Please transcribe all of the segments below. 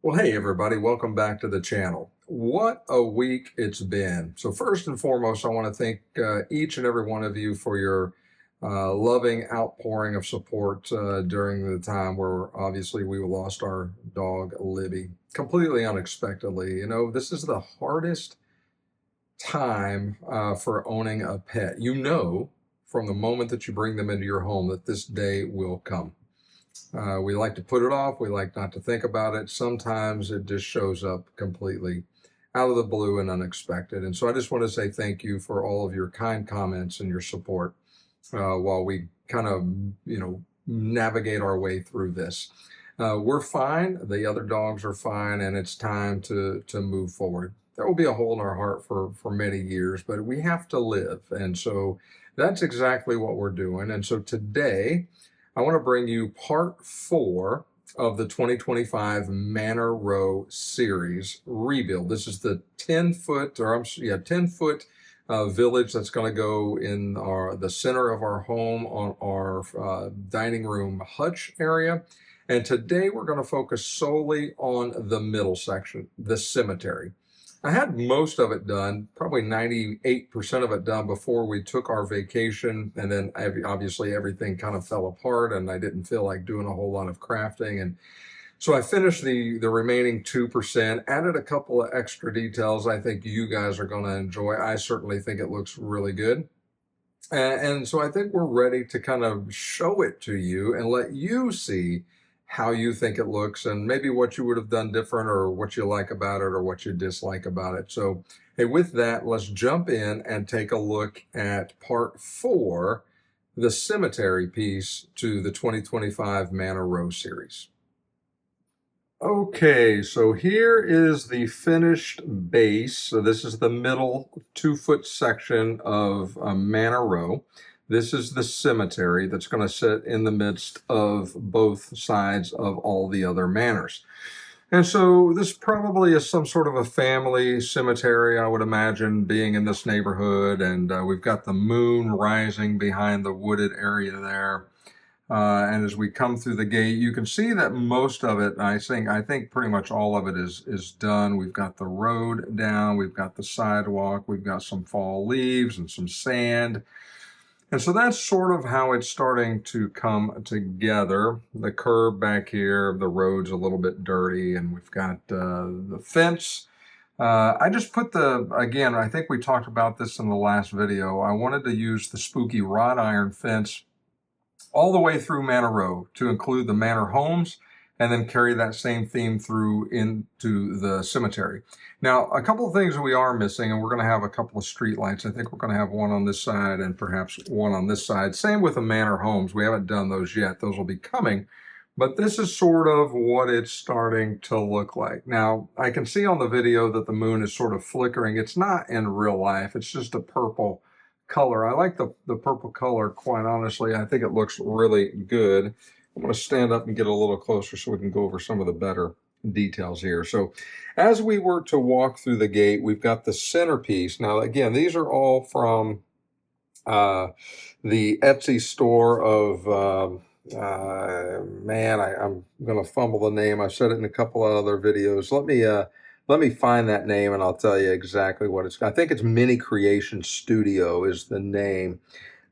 Well, hey everybody, welcome back to the channel. What a week it's been. So first and foremost, I want to thank each and every one of you for your loving outpouring of support during the time where obviously we lost our dog Libby completely unexpectedly. You know, this is the hardest time for owning a pet. You know, from the moment that you bring them into your home that this day will come. We like to put it off. We like not to think about it. Sometimes it just shows up completely out of the blue and unexpected. And so I just want to say thank you for all of your kind comments and your support while we kind of, navigate our way through this. We're fine. The other dogs are fine, and it's time to move forward. There will be a hole in our heart for many years, but we have to live. And so that's exactly what we're doing. And so today, I want to bring you part 4 of the 2025 Manor Row series rebuild. This is the 10-foot village that's going to go in the center of our home on our dining room hutch area. And today we're going to focus solely on the middle section, the cemetery. I had most of it done, probably 98% of it done before we took our vacation. And then obviously everything kind of fell apart and I didn't feel like doing a whole lot of crafting. And so I finished the remaining 2%, added a couple of extra details I think you guys are going to enjoy. I certainly think it looks really good. And so I think we're ready to kind of show it to you and let you see how you think it looks and maybe what you would have done different or what you like about it or what you dislike about it. So, hey, with that, let's jump in and take a look at part 4, the cemetery piece to the 2025 Manor Row series. Okay, so here is the finished base. So this is the middle 2-foot section of Manor Row. This is the cemetery that's going to sit in the midst of both sides of all the other manors. And so this probably is some sort of a family cemetery, I would imagine, being in this neighborhood. And we've got the moon rising behind the wooded area there. And as we come through the gate, you can see that most of it, I think pretty much all of it is done. We've got the road down, we've got the sidewalk, we've got some fall leaves and some sand. And so that's sort of how it's starting to come together. The curb back here, the road's a little bit dirty, and we've got the fence. I just put again, I think we talked about this in the last video. I wanted to use the spooky wrought iron fence all the way through Manor Row to include the manor homes and then carry that same theme through into the cemetery. Now, a couple of things we are missing, and we're going to have a couple of street lights. I think we're going to have one on this side and perhaps one on this side. Same with the manor homes. We haven't done those yet. Those will be coming. But this is sort of what it's starting to look like. Now, I can see on the video that the moon is sort of flickering. It's not in real life. It's just a purple color. I like the purple color, quite honestly. I think it looks really good. I'm going to stand up and get a little closer so we can go over some of the better details here. So as we were to walk through the gate, we've got the centerpiece. Now, again, these are all from the Etsy store of, I'm going to fumble the name. I've said it in a couple of other videos. Let me find that name and I'll tell you exactly what it's. I think it's Mini Creation Studio is the name.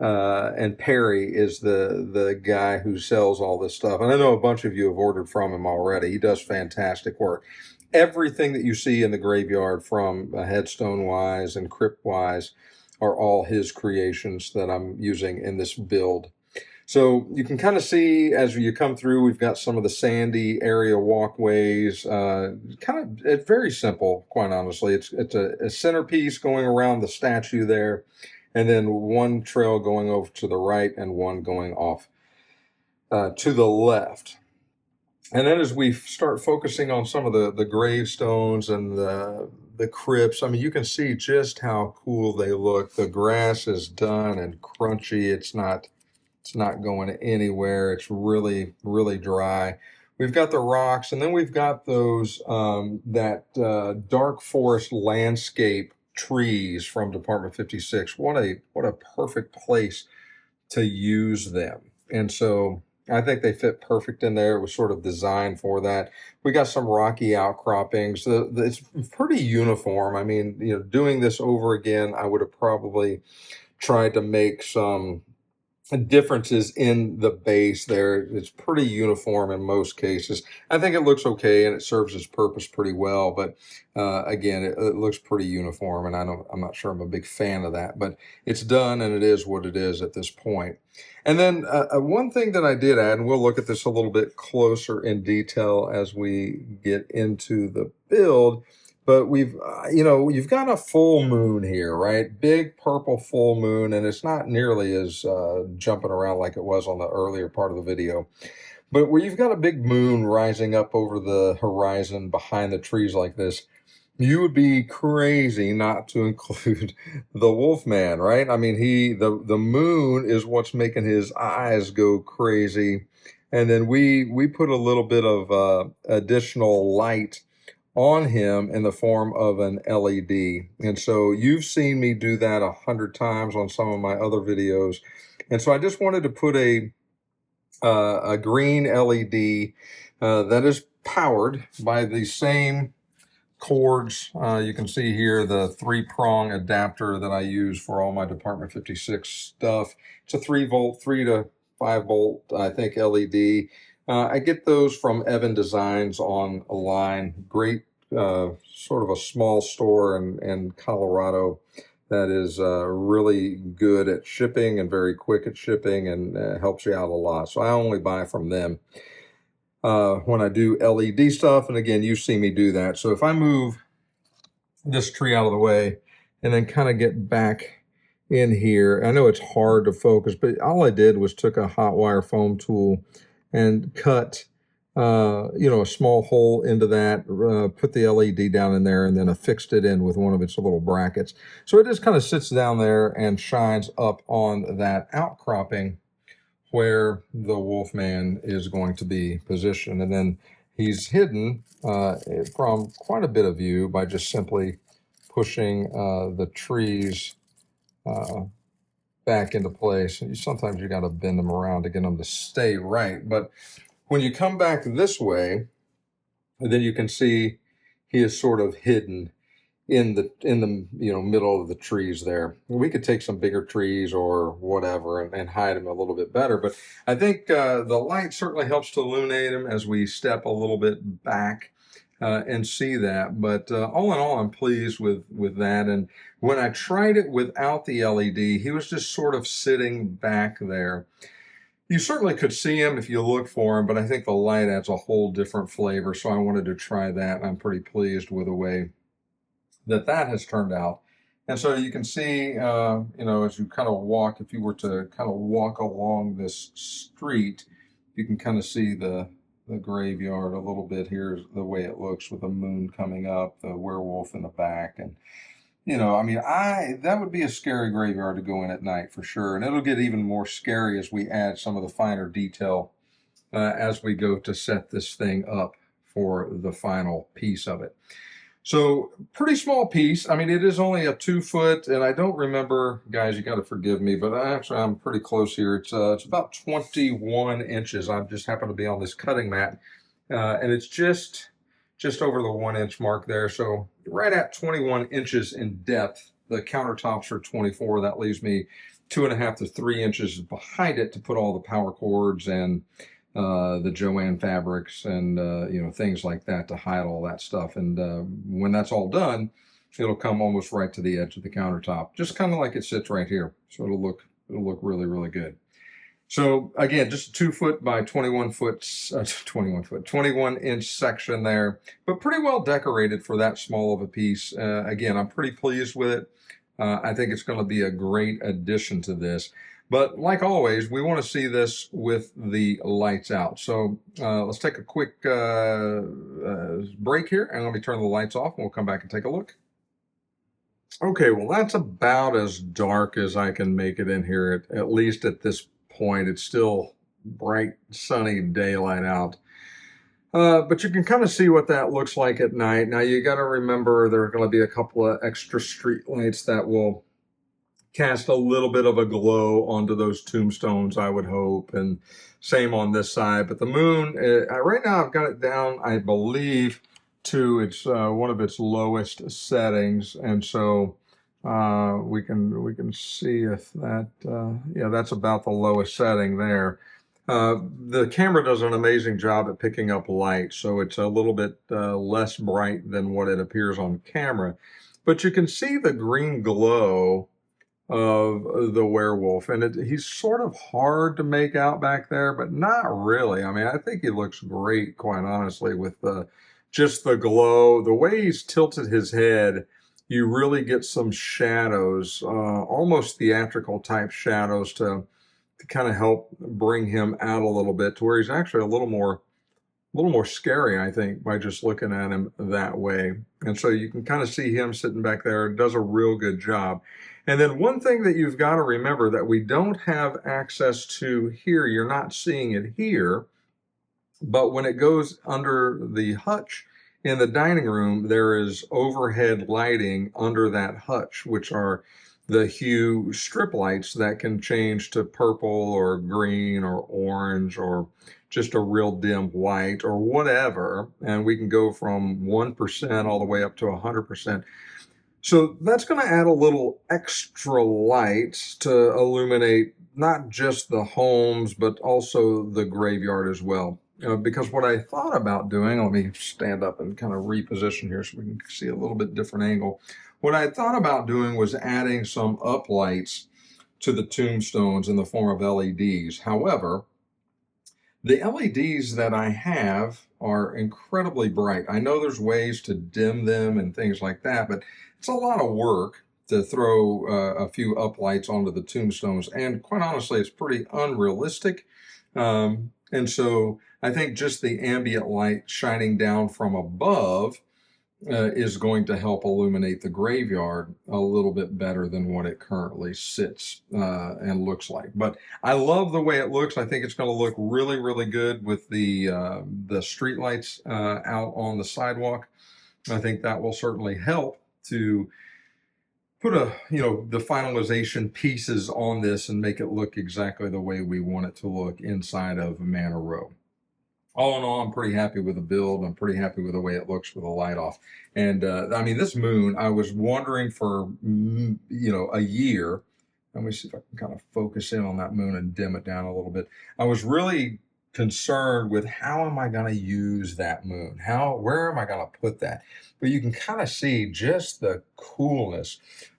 And Perry is the guy who sells all this stuff. And I know a bunch of you have ordered from him already. He does fantastic work. Everything that you see in the graveyard from headstone-wise and crypt-wise are all his creations that I'm using in this build. So you can kind of see as you come through, we've got some of the sandy area walkways. It's very simple, quite honestly. It's a centerpiece going around the statue there. And then one trail going over to the right and one going off to the left. And then as we start focusing on some of the gravestones and the crypts, I mean, you can see just how cool they look. The grass is done and crunchy. It's not going anywhere. It's really, really dry. We've got the rocks, and then we've got those dark forest landscape trees from Department 56. What a perfect place to use them. And so I think they fit perfect in there. It was sort of designed for that. We got some rocky outcroppings. It's pretty uniform. I mean, doing this over again, I would have probably tried to make some differences in the base there. It's pretty uniform in most cases. I think it looks okay and it serves its purpose pretty well, but again, it looks pretty uniform, and I'm not sure I'm a big fan of that, but it's done and it is what it is at this point. And then one thing that I did add, and we'll look at this a little bit closer in detail as we get into the build, but you've got a full moon here, right? Big purple full moon, and it's not nearly as jumping around like it was on the earlier part of the video. But where you've got a big moon rising up over the horizon behind the trees like this, you would be crazy not to include the Wolfman, right? I mean, the moon is what's making his eyes go crazy. And then we put a little bit of additional light on him in the form of an LED. And so you've seen me do that 100 times on some of my other videos. And so I just wanted to put a green LED that is powered by the same cords. You can see here the 3-prong adapter that I use for all my Department 56 stuff. It's a 3-volt, 3 to 5-volt, I think, LED. I get those from Evan Designs online. Great, sort of a small store in Colorado that is really good at shipping and very quick at shipping, and helps you out a lot. So I only buy from them when I do LED stuff. And again, you see me do that. So if I move this tree out of the way and then kind of get back in here, I know it's hard to focus, but all I did was took a hot wire foam tool and cut a small hole into that, put the LED down in there, and then affixed it in with one of its little brackets. So it just kind of sits down there and shines up on that outcropping where the Wolfman is going to be positioned. And then he's hidden from quite a bit of view by just simply pushing the trees back into place. And sometimes you got to bend them around to get them to stay right. But when you come back this way, then you can see he is sort of hidden in the middle of the trees there. We could take some bigger trees or whatever and hide him a little bit better, but I think the light certainly helps to illuminate him as we step a little bit back and see that. But all in all, I'm pleased with that. And when I tried it without the LED, he was just sort of sitting back there. You certainly could see him if you look for him, but I think the light adds a whole different flavor, so I wanted to try that. I'm pretty pleased with the way that has turned out. And so you can see, as you kind of walk, if you were to kind of walk along this street, you can kind of see the graveyard a little bit. Here's the way it looks with the moon coming up, the werewolf in the back. And, that would be a scary graveyard to go in at night for sure. And it'll get even more scary as we add some of the finer detail as we go to set this thing up for the final piece of it. So pretty small piece. I mean, it is only a 2 foot, and I don't remember, guys, you got to forgive me, but actually I'm pretty close here. It's about 21 inches. I just happen to be on this cutting mat, and it's just over the 1 inch mark there. So right at 21 inches in depth. The countertops are 24. That leaves me 2.5 to 3 inches behind it to put all the power cords and the Joanne fabrics and things like that to hide all that stuff. And when that's all done, it'll come almost right to the edge of the countertop, just kind of like it sits right here. So it'll look really, really good. So again, just a 2 foot by 21 inch section there, but pretty well decorated for that small of a piece. Again, I'm pretty pleased with it. I think it's going to be a great addition to this. But like always, we want to see this with the lights out. So let's take a quick break here, and let me turn the lights off, and we'll come back and take a look. Okay, well, that's about as dark as I can make it in here, at least at this point. It's still bright, sunny daylight out. But you can kind of see what that looks like at night. Now, you got to remember there are going to be a couple of extra street lights that will cast a little bit of a glow onto those tombstones, I would hope, and same on this side. But the moon, right now I've got it down, I believe, to its one of its lowest settings, and so we can see if that yeah, that's about the lowest setting there. The camera does an amazing job at picking up light, so it's a little bit less bright than what it appears on camera, but you can see the green glow of the werewolf, and he's sort of hard to make out back there, but not really. I mean, I think he looks great, quite honestly, with just the glow. The way he's tilted his head, you really get some shadows, almost theatrical type shadows to kind of help bring him out a little bit to where he's actually a little more scary, I think, by just looking at him that way. And so you can kind of see him sitting back there, does a real good job. And then one thing that you've got to remember that we don't have access to here, you're not seeing it here, but when it goes under the hutch in the dining room, there is overhead lighting under that hutch, which are the hue strip lights that can change to purple or green or orange or just a real dim white or whatever. And we can go from 1% all the way up to 100%. So that's going to add a little extra light to illuminate not just the homes, but also the graveyard as well. Because what I thought about doing, let me stand up and kind of reposition here so we can see a little bit different angle. What I thought about doing was adding some uplights to the tombstones in the form of LEDs. However, the LEDs that I have are incredibly bright. I know there's ways to dim them and things like that, but it's a lot of work to throw a few uplights onto the tombstones. And quite honestly, it's pretty unrealistic. And so I think just the ambient light shining down from above is going to help illuminate the graveyard a little bit better than what it currently sits and looks like. But I love the way it looks. I think it's going to look really, really good with the street lights out on the sidewalk. I think that will certainly help to put the finalization pieces on this and make it look exactly the way we want it to look inside of Manor Row. All in all, I'm pretty happy with the build. I'm pretty happy with the way it looks with the light off. And I mean, this moon, I was wondering for, a year. Let me see if I can kind of focus in on that moon and dim it down a little bit. I was really concerned with how am I going to use that moon? Where am I going to put that? But you can kind of see just the coolness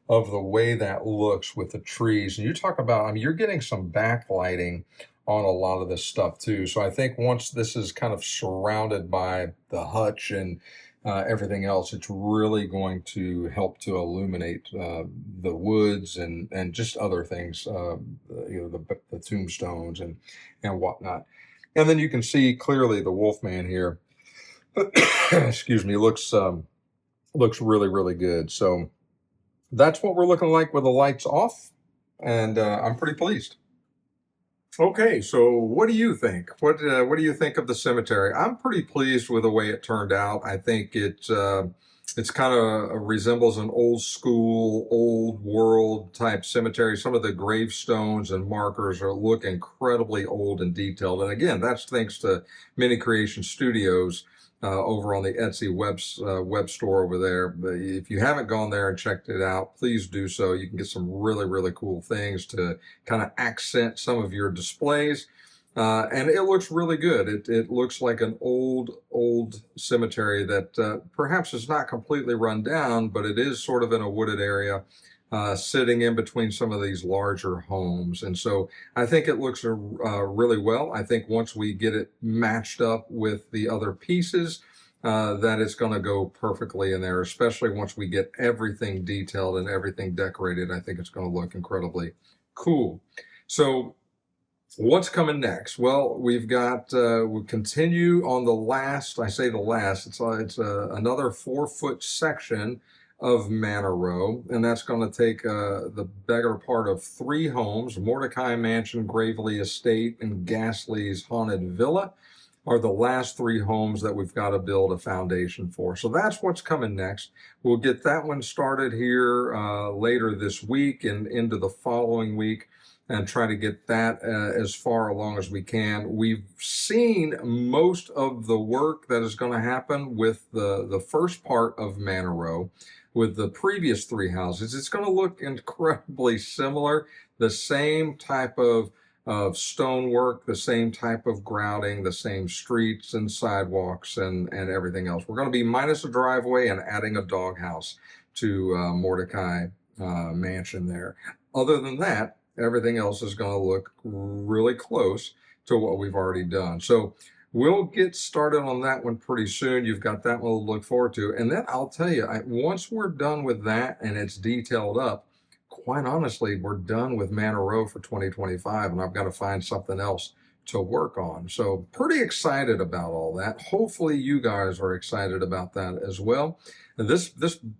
of the way that looks with the trees. And you talk about, I mean, you're getting some backlighting on a lot of this stuff too. So I think once this is kind of surrounded by the hutch and everything else, it's really going to help to illuminate the woods and just other things, the tombstones and whatnot. And then you can see clearly the Wolfman here. Excuse me, looks really, really good. So that's what we're looking like with the lights off, and I'm pretty pleased. Okay, so what do you think? What do you think of the cemetery? I'm pretty pleased with the way it turned out. I think it's kind of resembles an old school, old world type cemetery. Some of the gravestones and markers look incredibly old and detailed. And again, that's thanks to Mini Creation Studios over on the Etsy web store over there. But if you haven't gone there and checked it out, please do so. You can get some really, really cool things to kind of accent some of your displays. And it looks really good. It looks like an old cemetery that perhaps is not completely run down, but it is sort of in a wooded area, sitting in between some of these larger homes. And so I think it looks really well. I think once we get it matched up with the other pieces, that it's going to go perfectly in there, especially once we get everything detailed and everything decorated. I think it's going to look incredibly cool. So what's coming next? Well, we've got, we'll continue on the last, I say the last, it's another 4-foot section of Manor Row, and that's going to take the better part of 3 homes, Mordecai Mansion, Gravely Estate, and Ghastly's Haunted Villa. are the last 3 homes that we've got to build a foundation for. So that's what's coming next. We'll get that one started here later this week and into the following week, and try to get that as far along as we can. We've seen most of the work that is going to happen with the first part of Manor Row. With the previous 3 houses, it's going to look incredibly similar. The same type of stonework, the same type of grouting, the same streets and sidewalks and everything else. We're going to be minus a driveway and adding a doghouse to Mordecai Mansion there. Other than that, everything else is going to look really close to what we've already done. So we'll get started on that one pretty soon. You've got that one to look forward to. And then I'll tell you, once we're done with that and it's detailed up, quite honestly, we're done with Manor Row for 2025, and I've got to find something else to work on. So pretty excited about all that. Hopefully you guys are excited about that as well. And this,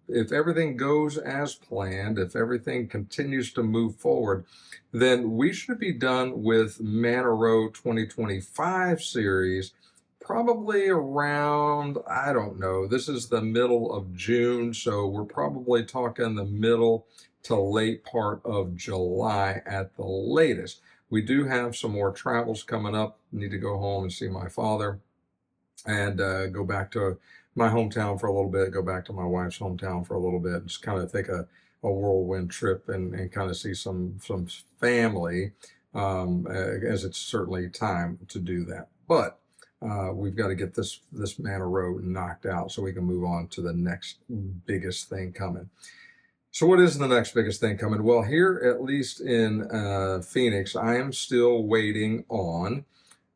if everything goes as planned, if everything continues to move forward, then we should be done with Manor Row 2025 series probably around, I don't know, this is the middle of June, so we're probably talking the middle to late part of July at the latest. We do have some more travels coming up. Need to go home and see my father and go back to my hometown for a little bit, go back to my wife's hometown for a little bit, just kind of take a whirlwind trip and kind of see some family, as it's certainly time to do that. But we've got to get this Manor Row knocked out so we can move on to the next biggest thing coming. So what is the next biggest thing coming? Well, here, at least in Phoenix, I am still waiting on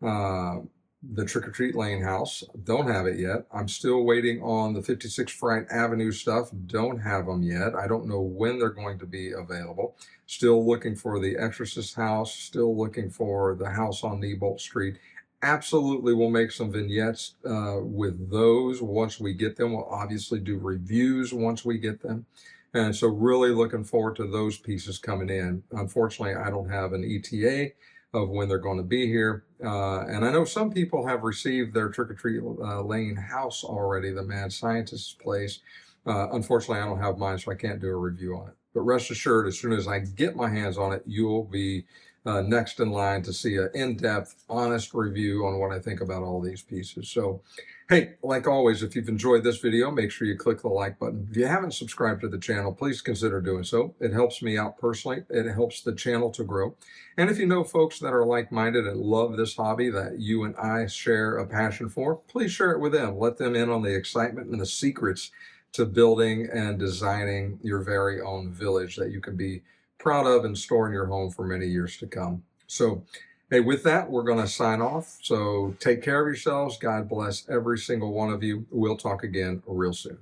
the Trick or Treat Lane house. Don't have it yet. I'm still waiting on the 56 Fright Avenue stuff. Don't have them yet. I don't know when they're going to be available. Still looking for the Exorcist house. Still looking for the house on Neibolt Street. Absolutely, we'll make some vignettes with those once we get them. We'll obviously do reviews once we get them. And so really looking forward to those pieces coming in. Unfortunately, I don't have an ETA of when they're going to be here. And I know some people have received their Trick or Treat Lane house already, the Mad Scientist's place. Unfortunately, I don't have mine, so I can't do a review on it. But rest assured, as soon as I get my hands on it, you'll be next in line to see an in-depth, honest review on what I think about all these pieces. So, hey, like always, if you've enjoyed this video, make sure you click the like button. If you haven't subscribed to the channel, please consider doing so. It helps me out personally. It helps the channel to grow. And if you know folks that are like-minded and love this hobby that you and I share a passion for, please share it with them. Let them in on the excitement and the secrets to building and designing your very own village that you can be proud of and store in your home for many years to come. So, hey, with that, we're going to sign off. So take care of yourselves. God bless every single one of you. We'll talk again real soon.